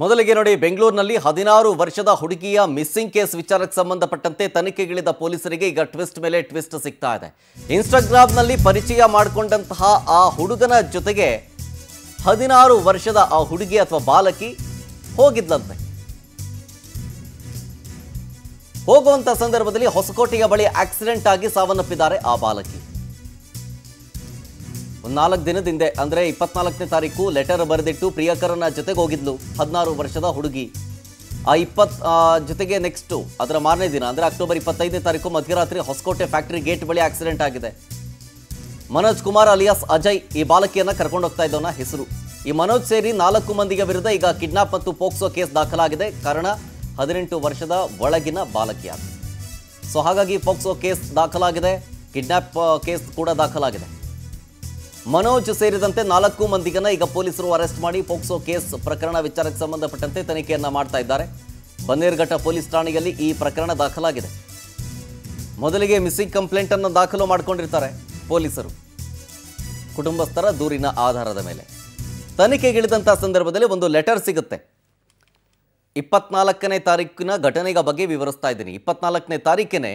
ಮೊದಲಿಗೆ ನೋಡಿ, ಬೆಂಗಳೂರಿನಲ್ಲಿ 16 ವರ್ಷದ ಹುಡುಗಿಯ ಮಿಸ್ಸಿಂಗ್ ಕೇಸ್ ವಿಚಾರಕ್ಕೆ ಸಂಬಂಧಪಟ್ಟಂತೆ ತನಿಖೆಗಿಳಿದ ಪೊಲೀಸರಿಗೆ ಈಗ ಟ್ವಿಸ್ಟ್ ಮೇಲೆ ಟ್ವಿಸ್ಟ್ ಸಿಗ್ತಾ ಇದೆ. ಇನ್ಸ್ಟಾಗ್ರಾಮ್ನಲ್ಲಿ ಪರಿಚಯ ಮಾಡಿಕೊಂಡಂತಹ ಆ ಹುಡುಗನ ಜೊತೆಗೆ 16 ವರ್ಷದ ಆ ಹುಡುಗಿ ಅಥವಾ ಬಾಲಕಿ ಹೋಗಿದ್ಲಂತೆ. ಹೋಗುವಂತ ಸಂದರ್ಭದಲ್ಲಿ ಹೊಸಕೋಟೆಯ ಬಳಿ ಆಕ್ಸಿಡೆಂಟ್ ಆಗಿ ಸಾವನ್ನಪ್ಪಿದ್ದಾರೆ ಆ ಬಾಲಕಿ. 4 ದಿನದ ಹಿಂದೆ ಅಂದ್ರೆ 24ನೇ ತಾರೀಕು ಲೆಟರ್ ಬರೆದಿಟ್ಟು ಪ್ರಿಯಕರನ ಜೊತೆಗೆ ಹೋಗಿದ್ಲು 16 ವರ್ಷದ ಹುಡುಗಿ. ಆ ಜೊತೆಗೆ ನೆಕ್ಸ್ಟ್ ಅದರ ಮಾರನೇ ದಿನ ಅಂದ್ರೆ ಅಕ್ಟೋಬರ್ 25ನೇ ತಾರೀಕು ಮಧ್ಯರಾತ್ರಿ ಹೊಸಕೋಟೆ ಫ್ಯಾಕ್ಟರಿ ಗೇಟ್ ಬಳಿ ಆಕ್ಸಿಡೆಂಟ್ ಆಗಿದೆ. ಮನೋಜ್ ಕುಮಾರ್ ಅಲಿಯಾಸ್ ಅಜಯ್ ಈ ಬಾಲಕಿಯನ್ನ ಕರ್ಕೊಂಡು ಹೋಗ್ತಾ ಇದ್ದವನ ಹೆಸರು. ಈ ಮನೋಜ್ ಸೇರಿ 4 ಮಂದಿಗೆ ವಿರುದ್ಧ ಈಗ ಕಿಡ್ನಾಪ್ ಮತ್ತು ಪೋಕ್ಸೋ ಕೇಸ್ ದಾಖಲಾಗಿದೆ. ಕಾರಣ 18 ವರ್ಷದ ಒಳಗಿನ ಬಾಲಕಿಯಾಗಿದೆ. ಸೊ ಹಾಗಾಗಿ ಪೋಕ್ಸೋ ಕೇಸ್ ದಾಖಲಾಗಿದೆ, ಕಿಡ್ನಾಪ್ ಕೇಸ್ ಕೂಡ ದಾಖಲಾಗಿದೆ. ಮನೋಜ್ ಸೇರಿದಂತೆ 4 ಮಂದಿಗನ್ನ ಈಗ ಪೊಲೀಸರು ಅರೆಸ್ಟ್ ಮಾಡಿ ಪೋಕ್ಸೋ ಕೇಸ್ ಪ್ರಕರಣ ವಿಚಾರಕ್ಕೆ ಸಂಬಂಧಪಟ್ಟಂತೆ ತನಿಖೆಯನ್ನ ಮಾಡ್ತಾ ಇದ್ದಾರೆ. ಬನ್ನೇರುಘಟ್ಟ ಪೊಲೀಸ್ ಠಾಣೆಯಲ್ಲಿ ಈ ಪ್ರಕರಣ ದಾಖಲಾಗಿದೆ. ಮೊದಲಿಗೆ ಮಿಸ್ಸಿಂಗ್ ಕಂಪ್ಲೇಂಟ್ ಅನ್ನು ದಾಖಲು ಮಾಡಿಕೊಂಡಿರ್ತಾರೆ ಪೊಲೀಸರು ಕುಟುಂಬಸ್ಥರ ದೂರಿನ ಆಧಾರದ ಮೇಲೆ. ತನಿಖೆಗಿಳಿದಂತಹ ಸಂದರ್ಭದಲ್ಲಿ ಒಂದು ಲೆಟರ್ ಸಿಗುತ್ತೆ. 24ನೇ ತಾರೀಕಿನ ಘಟನೆಯ ಬಗ್ಗೆ ವಿವರಿಸ್ತಾ ಇದ್ದೀನಿ. 24ನೇ ತಾರೀಕಿನೇ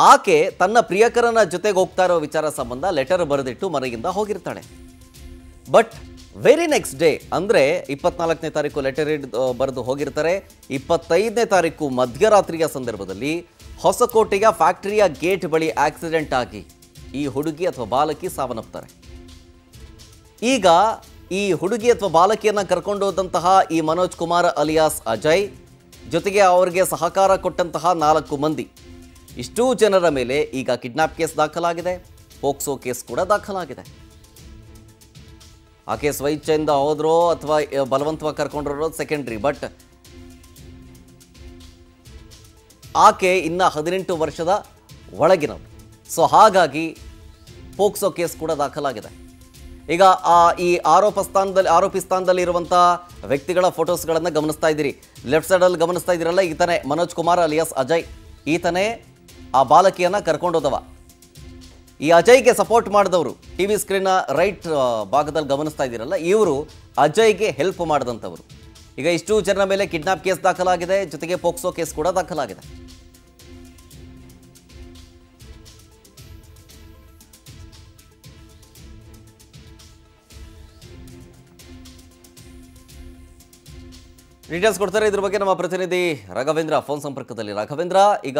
ಆಕೆ ತನ್ನ ಪ್ರಿಯಕರನ ಜೊತೆಗೆ ಹೋಗ್ತಾ ಇರೋ ವಿಚಾರ ಸಂಬಂಧ ಲೆಟರ್ ಬರೆದಿಟ್ಟು ಮನೆಯಿಂದ ಹೋಗಿರ್ತಾಳೆ. ಬಟ್ ವೆರಿ ನೆಕ್ಸ್ಟ್ ಡೇ ಅಂದರೆ 24ನೇ ತಾರೀಕು ಲೆಟರ್ ಬರೆದು ಹೋಗಿರ್ತಾರೆ. 25ನೇ ತಾರೀಕು ಮಧ್ಯರಾತ್ರಿಯ ಸಂದರ್ಭದಲ್ಲಿ ಹೊಸಕೋಟೆಯ ಫ್ಯಾಕ್ಟರಿಯ ಗೇಟ್ ಬಳಿ ಆಕ್ಸಿಡೆಂಟ್ ಆಗಿ ಈ ಹುಡುಗಿ ಅಥವಾ ಬಾಲಕಿ ಸಾವನ್ನಪ್ತಾರೆ. ಈಗ ಈ ಹುಡುಗಿ ಅಥವಾ ಬಾಲಕಿಯನ್ನು ಕರ್ಕೊಂಡು ಹೋದಂತಹ ಈ ಮನೋಜ್ ಕುಮಾರ್ ಅಲಿಯಾಸ್ ಅಜಯ್ ಜೊತೆಗೆ ಅವರಿಗೆ ಸಹಕಾರ ಕೊಟ್ಟಂತಹ 4 ಮಂದಿ, ಇಷ್ಟೂ ಜನರ ಮೇಲೆ ಈಗ ಕಿಡ್ನಾಪ್ ಕೇಸ್ ದಾಖಲಾಗಿದೆ, ಪೋಕ್ಸೋ ಕೇಸ್ ಕೂಡ ದಾಖಲಾಗಿದೆ. ಆ ಕೇಸ್ ಸ್ವಇಚ್ಛೆಯಿಂದ ಹೋದ್ರೋ ಅಥವಾ ಬಲವಂತವಾಗಿ ಕರ್ಕೊಂಡಿರೋ ಸೆಕೆಂಡ್ರಿ. ಬಟ್ ಆಕೆ ಇನ್ನ 18 ವರ್ಷದ ಒಳಗಿನವರು. ಸೊ ಹಾಗಾಗಿ ಪೋಕ್ಸೋ ಕೇಸ್ ಕೂಡ ದಾಖಲಾಗಿದೆ. ಈಗ ಈ ಆರೋಪಿ ಸ್ಥಾನದಲ್ಲಿ ಇರುವಂತಹ ವ್ಯಕ್ತಿಗಳ ಫೋಟೋಸ್ಗಳನ್ನು ಗಮನಿಸ್ತಾ ಇದ್ದೀರಿ. ಲೆಫ್ಟ್ ಸೈಡಲ್ಲಿ ಗಮನಿಸ್ತಾ ಇದ್ದೀರಲ್ಲ, ಈತನೇ ಮನೋಜ್ ಕುಮಾರ್ ಅಲಿಯಾಸ್ ಅಜಯ್. ಈತನೇ ಆ ಬಾಲಕಿಯನ್ನ ಕರ್ಕೊಂಡೋದವ. ಈ ಅಜಯ್ಗೆ ಸಪೋರ್ಟ್ ಮಾಡಿದವರು ಟಿವಿ ಸ್ಕ್ರೀನ್ನ ರೈಟ್ ಭಾಗದಲ್ಲಿ ಗಮನಿಸ್ತಾ ಇದ್ದೀರಲ್ಲ, ಇವರು ಅಜಯ್ಗೆ ಹೆಲ್ಪ್ ಮಾಡಿದಂಥವರು. ಈಗ ಇಷ್ಟು ಜನರ ಮೇಲೆ ಕಿಡ್ನಾಪ್ ಕೇಸ್ ದಾಖಲಾಗಿದೆ, ಜೊತೆಗೆ ಪೋಕ್ಸೋ ಕೇಸ್ ಕೂಡ ದಾಖಲಾಗಿದೆ. ಡೀಟೇಲ್ಸ್ ಕೊಡ್ತಾರೆ ಇದ್ರ ಬಗ್ಗೆ ನಮ್ಮ ಪ್ರತಿನಿಧಿ ರಾಘವೇಂದ್ರ ಫೋನ್ ಸಂಪರ್ಕದಲ್ಲಿ. ರಾಘವೇಂದ್ರ, ಈಗ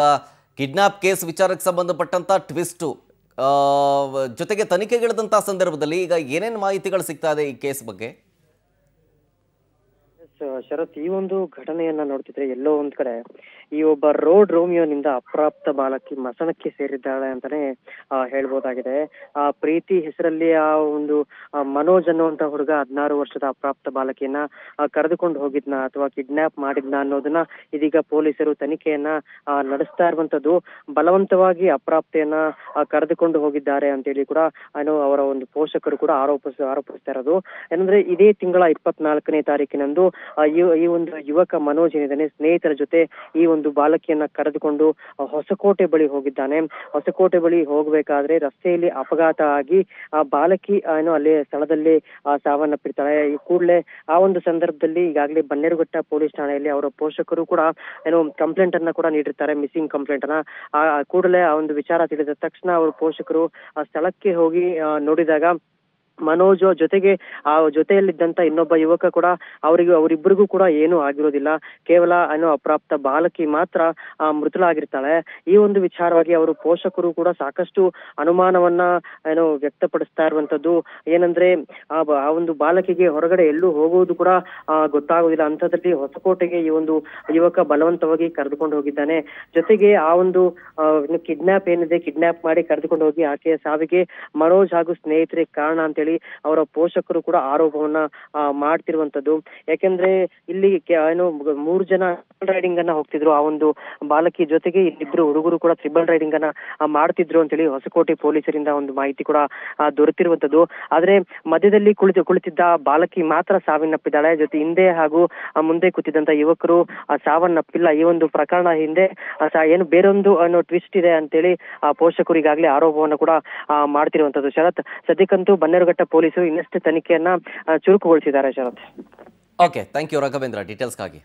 ಕಿಡ್ನಾಪ್ ಕೇಸ್ ವಿಚಾರಕ್ಕೆ ಸಂಬಂಧಪಟ್ಟಂತ ಟ್ವಿಸ್ಟು ಜೊತೆಗೆ ತನಿಖೆಗಿಳಿದಂತಹ ಸಂದರ್ಭದಲ್ಲಿ ಈಗ ಏನೇನು ಮಾಹಿತಿಗಳು ಸಿಗ್ತಾ ಇದೆ ಈ ಕೇಸ್ ಬಗ್ಗೆ? ಶರತ್, ಈ ಒಂದು ಘಟನೆಯನ್ನ ನೋಡ್ತಿದ್ರೆ ಎಲ್ಲೋ ಒಂದ್ ಕಡೆ ಈ ಒಬ್ಬ ರೋಡ್ ರೋಮಿಯೋನಿಂದ ಅಪ್ರಾಪ್ತ ಬಾಲಕಿ ಮಸಣಕ್ಕೆ ಸೇರಿದ್ದಾಳೆ ಅಂತಾನೆ ಹೇಳ್ಬೋದಾಗಿದೆ. ಆ ಪ್ರೀತಿ ಹೆಸರಲ್ಲಿ ಆ ಒಂದು ಮನೋಜ್ ಅನ್ನುವಂತ ಹುಡುಗ 16 ವರ್ಷದ ಅಪ್ರಾಪ್ತ ಬಾಲಕಿಯನ್ನ ಕರೆದುಕೊಂಡು ಹೋಗಿದ್ನ ಅಥವಾ ಕಿಡ್ನಾಪ್ ಮಾಡಿದ್ನ ಅನ್ನೋದನ್ನ ಇದೀಗ ಪೊಲೀಸರು ತನಿಖೆಯನ್ನ ನಡೆಸ್ತಾ ಇರುವಂತದ್ದು. ಬಲವಂತವಾಗಿ ಅಪ್ರಾಪ್ತೆಯನ್ನ ಕರೆದುಕೊಂಡು ಹೋಗಿದ್ದಾರೆ ಅಂತೇಳಿ ಕೂಡ ಅವರ ಒಂದು ಪೋಷಕರು ಕೂಡ ಆರೋಪಿಸ್ತಾ ಇರೋದು. ಏನಂದ್ರೆ ಇದೇ ತಿಂಗಳ 24ನೇ ತಾರೀಕಿನಂದು ಈ ಒಂದು ಯುವಕ ಮನೋಜ್ ಏನಿದ್ದಾನೆ ಸ್ನೇಹಿತರ ಜೊತೆ ಈ ಒಂದು ಬಾಲಕಿಯನ್ನ ಕರೆದುಕೊಂಡು ಹೊಸಕೋಟೆ ಬಳಿ ಹೋಗಿದ್ದಾನೆ. ಹೊಸಕೋಟೆ ಬಳಿ ಹೋಗ್ಬೇಕಾದ್ರೆ ರಸ್ತೆಯಲ್ಲಿ ಅಪಘಾತ ಆಗಿ ಆ ಬಾಲಕಿ ಅಲ್ಲಿ ಸ್ಥಳದಲ್ಲಿ ಸಾವನ್ನಪ್ಪಿರ್ತಾಳೆ. ಕೂಡಲೇ ಆ ಒಂದು ಸಂದರ್ಭದಲ್ಲಿ ಈಗಾಗಲೇ ಬನ್ನೇರುಘಟ್ಟ ಪೊಲೀಸ್ ಠಾಣೆಯಲ್ಲಿ ಅವರ ಪೋಷಕರು ಕೂಡ ಕಂಪ್ಲೇಂಟ್ ಅನ್ನ ಕೂಡ ನೀಡಿರ್ತಾರೆ, ಮಿಸ್ಸಿಂಗ್ ಕಂಪ್ಲೇಂಟ್ ಅನ್ನ. ಕೂಡಲೇ ಆ ಒಂದು ವಿಚಾರ ತಿಳಿದ ತಕ್ಷಣ ಅವರ ಪೋಷಕರು ಆ ಸ್ಥಳಕ್ಕೆ ಹೋಗಿ ನೋಡಿದಾಗ ಮನೋಜ್ ಜೊತೆಗೆ ಆ ಜೊತೆಯಲ್ಲಿದ್ದಂತ ಇನ್ನೊಬ್ಬ ಯುವಕ ಕೂಡ ಅವರಿಬ್ಬರಿಗೂ ಕೂಡ ಏನೂ ಆಗಿರೋದಿಲ್ಲ. ಕೇವಲ ಅಪ್ರಾಪ್ತ ಬಾಲಕಿ ಮಾತ್ರ ಮೃತಳಾಗಿರ್ತಾಳೆ. ಈ ಒಂದು ವಿಚಾರವಾಗಿ ಅವರು ಪೋಷಕರು ಕೂಡ ಸಾಕಷ್ಟು ಅನುಮಾನವನ್ನ ವ್ಯಕ್ತಪಡಿಸ್ತಾ ಇರುವಂತದ್ದು. ಏನಂದ್ರೆ ಆ ಒಂದು ಬಾಲಕಿಗೆ ಹೊರಗಡೆ ಎಲ್ಲೂ ಹೋಗುವುದು ಕೂಡ ಗೊತ್ತಾಗುದಿಲ್ಲ. ಅಂಥದ್ರಲ್ಲಿ ಹೊಸಕೋಟೆಗೆ ಈ ಒಂದು ಯುವಕ ಬಲವಂತವಾಗಿ ಕರೆದುಕೊಂಡು ಹೋಗಿದ್ದಾನೆ. ಜೊತೆಗೆ ಆ ಒಂದು ಕಿಡ್ನಾಪ್ ಏನಿದೆ, ಕಿಡ್ನಾಪ್ ಮಾಡಿ ಕರೆದುಕೊಂಡು ಹೋಗಿ ಆಕೆಯ ಸಾವಿಗೆ ಮನೋಜ್ ಹಾಗೂ ಸ್ನೇಹಿತರೆ ಕಾರಣ ಅಂತೇಳಿ ಅವರ ಪೋಷಕರು ಕೂಡ ಆರೋಪವನ್ನ ಮಾಡ್ತಿರುವಂತದ್ದು. ಯಾಕೆಂದ್ರೆ ಇಲ್ಲಿ 3 ಜನ ರೈಡಿಂಗ್ ಅನ್ನ ಹೋಗ್ತಿದ್ರು ಆ ಒಂದು ಬಾಲಕಿ ಜೊತೆಗೆ, ಇಲ್ಲಿಬ್ರು ಹುಡುಗರು ಕೂಡ ಟ್ರಿಬಲ್ ರೈಡಿಂಗ್ ಅನ್ನ ಮಾಡ್ತಿದ್ರು ಅಂತೇಳಿ ಹೊಸಕೋಟೆ ಪೊಲೀಸರಿಂದ ಒಂದು ಮಾಹಿತಿ ಕೂಡ ದೊರೆತಿರುವಂತದ್ದು. ಆದ್ರೆ ಮಧ್ಯದಲ್ಲಿ ಕುಳಿತಿದ್ದ ಬಾಲಕಿ ಮಾತ್ರ ಸಾವನ್ನಪ್ಪಿದ್ದಾಳೆ. ಜೊತೆ ಹಿಂದೆ ಹಾಗೂ ಮುಂದೆ ಕೂತಿದ್ದಂತ ಯುವಕರು ಸಾವನ್ನಪ್ಪಿಲ್ಲ. ಈ ಒಂದು ಪ್ರಕರಣ ಹಿಂದೆ ಏನು ಬೇರೊಂದು ಟ್ವಿಸ್ಟ್ ಇದೆ ಅಂತೇಳಿ ಪೋಷಕರು ಈಗಾಗಲೇ ಆರೋಪವನ್ನು ಕೂಡ ಮಾಡ್ತಿರುವಂತದ್ದು. ಶರತ್, ಸದ್ಯಕ್ಕಂತೂ ಬನ್ನೇರುಘಟ್ಟ ಪೊಲೀಸರು ಇನ್ನಷ್ಟು ತನಿಖೆಯನ್ನ ಚುರುಕುಗೊಳಿಸಿದ್ದಾರೆ. Sharath. Okay thank you Raghavendra ಡೀಟೇಲ್ಸ್ಗಾಗಿ.